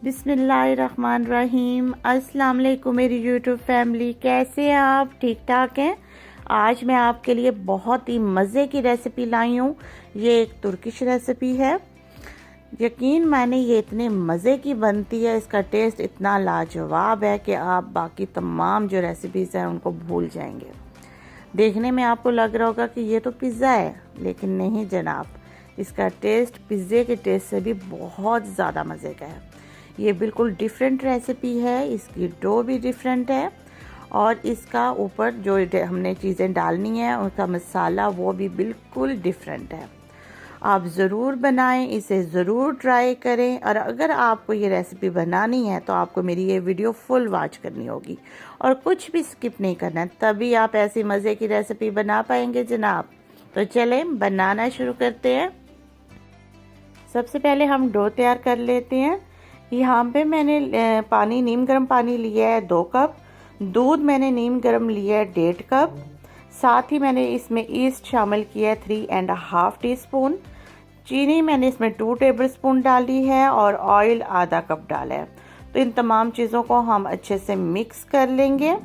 बिस्मिल्लाहिर्रहमानिर्रहीम। अस्सलाम वालेकुम मेरी यूट्यूब फैमिली, कैसे हैं आप? ठीक ठाक हैं। आज मैं आपके लिए बहुत ही मज़े की रेसिपी लाई हूँ। ये एक तुर्किश रेसिपी है। यकीन माने ये इतने मज़े की बनती है, इसका टेस्ट इतना लाजवाब है कि आप बाकी तमाम जो रेसिपीज़ हैं उनको भूल जाएंगे। देखने में आपको लग रहा होगा कि ये तो पिज़्ज़ा है, लेकिन नहीं जनाब, इसका टेस्ट पिज़्ज़े के टेस्ट से भी बहुत ज़्यादा मज़े का है। ये बिल्कुल डिफरेंट रेसिपी है, इसकी डो भी डिफरेंट है और इसका ऊपर जो हमने चीज़ें डालनी है उसका मसाला वो भी बिल्कुल डिफरेंट है। आप ज़रूर बनाएं, इसे ज़रूर ट्राई करें। और अगर आपको ये रेसिपी बनानी है तो आपको मेरी ये वीडियो फुल वॉच करनी होगी और कुछ भी स्किप नहीं करना है, तभी आप ऐसी मज़े की रेसिपी बना पाएंगे जनाब। तो चलें बनाना शुरू करते हैं। सबसे पहले हम डो तैयार कर लेते हैं। यहाँ पे मैंने नीम गर्म पानी लिया है 2 कप, दूध मैंने नीम गर्म लिया है 1.5 कप, साथ ही मैंने इसमें ईस्ट शामिल किया है 3.5 टीस्पून, चीनी मैंने इसमें 2 टेबलस्पून डाली है और ऑयल आधा कप डाला है। तो इन तमाम चीज़ों को हम अच्छे से मिक्स कर लेंगे।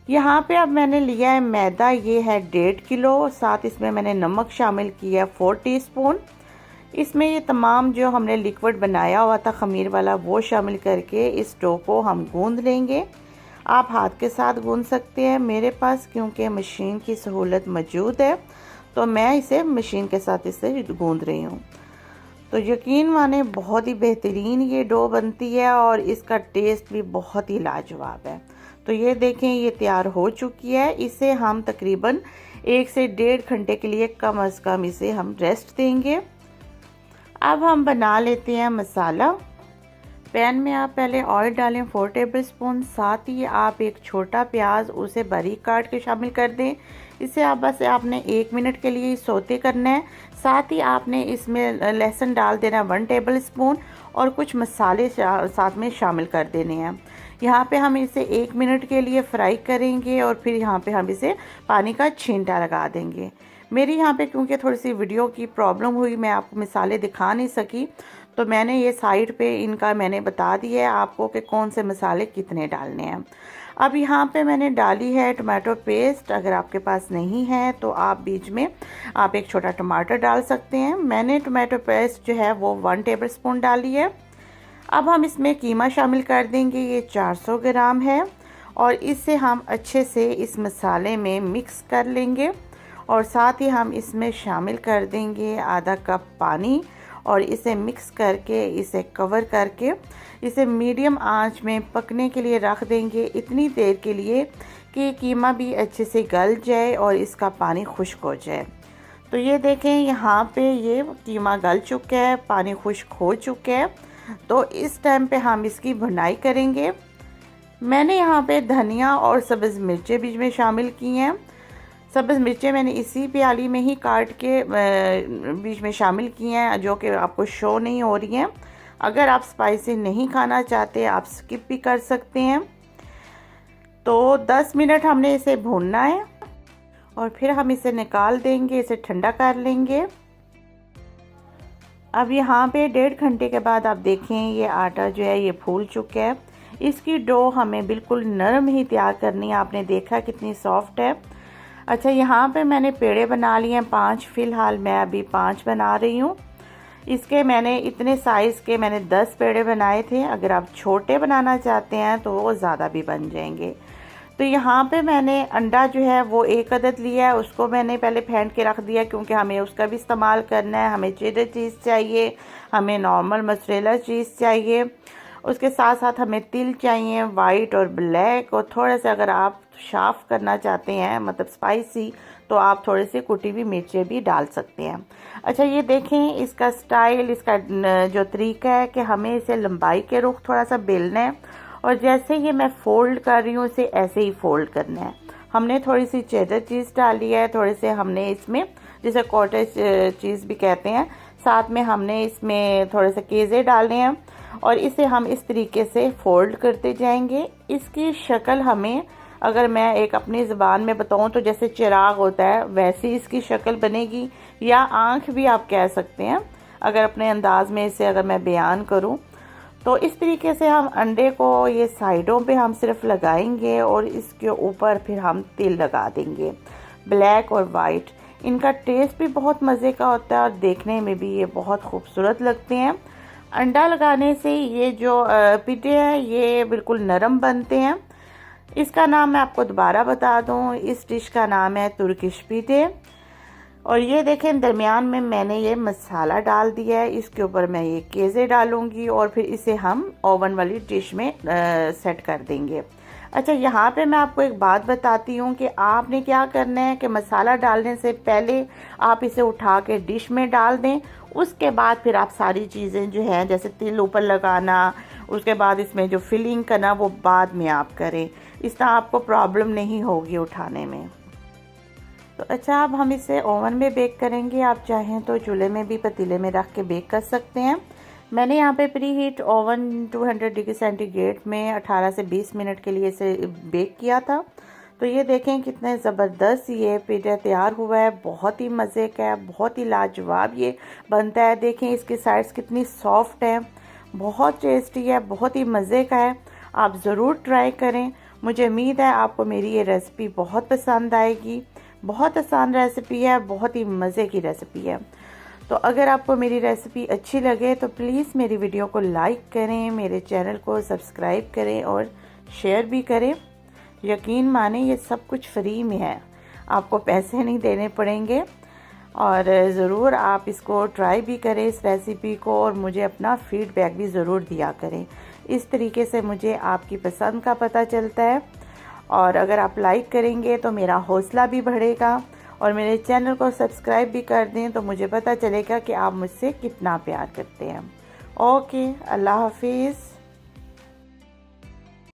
यहाँ पे अब मैंने लिया है मैदा, ये है 1.5 किलो, साथ इसमें मैंने नमक शामिल किया है 4 टीस्पून। इसमें ये तमाम जो हमने लिक्विड बनाया हुआ था खमीर वाला वो शामिल करके इस डो को हम गूंद लेंगे। आप हाथ के साथ गूंद सकते हैं, मेरे पास क्योंकि मशीन की सहूलत मौजूद है तो मैं इसे मशीन के साथ इसे गूंद रही हूँ। तो यकीन माने बहुत ही बेहतरीन ये डो बनती है और इसका टेस्ट भी बहुत ही लाजवाब है। तो ये देखें, ये तैयार हो चुकी है। इसे हम तकरीबन 1 से 1.5 घंटे के लिए कम अज़ कम इसे हम रेस्ट देंगे। अब हम बना लेते हैं मसाला। पैन में आप पहले ऑयल डालें 4 टेबलस्पून, साथ ही आप एक छोटा प्याज उसे बारीक काट के शामिल कर दें। इसे आप बस आपने 1 मिनट के लिए सौते करना है। साथ ही आपने इसमें लहसुन डाल देना 1 टेबलस्पून और कुछ मसाले साथ में शामिल कर देने हैं। यहाँ पे हम इसे 1 मिनट के लिए फ्राई करेंगे और फिर यहाँ पे हम इसे पानी का छींटा लगा देंगे। मेरी यहाँ पे क्योंकि थोड़ी सी वीडियो की प्रॉब्लम हुई, मैं आपको मिसाले दिखा नहीं सकी, तो मैंने ये साइड पे इनका मैंने बता दिया है आपको कि कौन से मसाले कितने डालने हैं। अब यहाँ पे मैंने डाली है टमाटो पेस्ट। अगर आपके पास नहीं है तो आप बीच में आप एक छोटा टमाटर डाल सकते हैं। मैंने टमाटो पेस्ट जो है वो 1 टेबलस्पून डाली है। अब हम इसमें कीमा शामिल कर देंगे, ये 400 ग्राम है और इसे हम अच्छे से इस मसाले में मिक्स कर लेंगे और साथ ही हम इसमें शामिल कर देंगे आधा कप पानी और इसे मिक्स करके इसे कवर करके इसे मीडियम आंच में पकने के लिए रख देंगे, इतनी देर के लिए कि कीमा भी अच्छे से गल जाए और इसका पानी खुश्क हो जाए। तो ये देखें, यहाँ पे ये कीमा गल चुका है, पानी खुश्क हो चुका है। तो इस टाइम पे हम इसकी भुनाई करेंगे। मैंने यहाँ पे धनिया और सब्ज़ मिर्चें बीच में शामिल की हैं। सब्ज़ मिर्चें मैंने इसी प्याली में ही काट के बीच में शामिल की हैं, जो कि आपको शो नहीं हो रही हैं। अगर आप स्पाइसी नहीं खाना चाहते आप स्किप भी कर सकते हैं। तो 10 मिनट हमने इसे भूनना है और फिर हम इसे निकाल देंगे, इसे ठंडा कर लेंगे। अब यहाँ पे 1.5 घंटे के बाद आप देखें ये आटा जो है ये फूल चुका है। इसकी डो हमें बिल्कुल नरम ही तैयार करनी है। आपने देखा कितनी सॉफ्ट है। अच्छा, यहाँ पे मैंने पेड़े बना लिए हैं 5, फ़िलहाल मैं अभी 5 बना रही हूँ। इसके मैंने इतने साइज़ के मैंने 10 पेड़े बनाए थे। अगर आप छोटे बनाना चाहते हैं तो वो ज़्यादा भी बन जाएंगे। तो यहाँ पे मैंने अंडा जो है वो 1 अदद लिया है, उसको मैंने पहले फेंट के रख दिया क्योंकि हमें उसका भी इस्तेमाल करना है। हमें चेडर चीज़ चाहिए, हमें नॉर्मल मोज़रेला चीज़ चाहिए, उसके साथ साथ हमें तिल चाहिए वाइट और ब्लैक, और थोड़ा सा अगर आप साफ़ करना चाहते हैं मतलब स्पाइसी तो आप थोड़े से कुटी हुई मिर्चें भी डाल सकते हैं। अच्छा, ये देखें इसका स्टाइल, इसका जो तरीका है कि हमें इसे लंबाई के रुख थोड़ा सा बेलना है और जैसे ये मैं फ़ोल्ड कर रही हूँ इसे ऐसे ही फ़ोल्ड करना है। हमने थोड़ी सी चेडर चीज़ डाली है, थोड़े से हमने इसमें जिसे कॉटेज चीज़ भी कहते हैं, साथ में हमने इसमें थोड़े से केज़े डालने हैं और इसे हम इस तरीके से फ़ोल्ड करते जाएंगे। इसकी शक्ल हमें, अगर मैं एक अपनी ज़ुबान में बताऊं तो जैसे चिराग होता है वैसी इसकी शक्ल बनेगी, या आँख भी आप कह सकते हैं अगर अपने अंदाज में इसे अगर मैं बयान करूं। तो इस तरीके से हम अंडे को ये साइडों पे हम सिर्फ लगाएंगे और इसके ऊपर फिर हम तिल लगा देंगे, ब्लैक और वाइट। इनका टेस्ट भी बहुत मज़े का होता है और देखने में भी ये बहुत खूबसूरत लगते हैं। अंडा लगाने से ये जो पिठे हैं ये बिल्कुल नरम बनते हैं। इसका नाम मैं आपको दोबारा बता दूं, इस डिश का नाम है तुर्किश पिठे। और ये देखें दरमियान में मैंने ये मसाला डाल दिया है, इसके ऊपर मैं ये केज़े डालूंगी और फिर इसे हम ओवन वाली डिश में सेट कर देंगे। अच्छा, यहाँ पे मैं आपको एक बात बताती हूँ कि आपने क्या करना है कि मसाला डालने से पहले आप इसे उठा के डिश में डाल दें। उसके बाद फिर आप सारी चीज़ें जो हैं जैसे तिल ऊपर लगाना, उसके बाद इसमें जो फिलिंग करना वो बाद में आप करें। इस तरह आपको प्रॉब्लम नहीं होगी उठाने में। तो अच्छा, अब हम इसे ओवन में बेक करेंगे। आप चाहें तो चूल्हे में भी पतीले में रख के बेक कर सकते हैं। मैंने यहाँ पे pre heat oven 200 degree centigrade में 18 से 20 मिनट के लिए इसे बेक किया था। तो ये देखें कितने ज़बरदस्त ये पिज़्ज़ा तैयार हुआ है। बहुत ही मज़े का है, बहुत ही लाजवाब ये बनता है। देखें इसकी साइड्स कितनी सॉफ्ट है, बहुत टेस्टी है, बहुत ही मज़े का है। आप ज़रूर ट्राई करें। मुझे उम्मीद है आपको मेरी ये रेसिपी बहुत पसंद आएगी। बहुत आसान रेसिपी है, बहुत ही मज़े की रेसिपी है। तो अगर आपको मेरी रेसिपी अच्छी लगे तो प्लीज़ मेरी वीडियो को लाइक करें, मेरे चैनल को सब्सक्राइब करें और शेयर भी करें। यकीन माने ये सब कुछ फ्री में है, आपको पैसे नहीं देने पड़ेंगे। और ज़रूर आप इसको ट्राई भी करें इस रेसिपी को और मुझे अपना फीडबैक भी ज़रूर दिया करें। इस तरीके से मुझे आपकी पसंद का पता चलता है। और अगर आप लाइक करेंगे तो मेरा हौसला भी बढ़ेगा और मेरे चैनल को सब्सक्राइब भी कर दें तो मुझे पता चलेगा कि आप मुझसे कितना प्यार करते हैं। ओके, अल्लाह हाफिज़।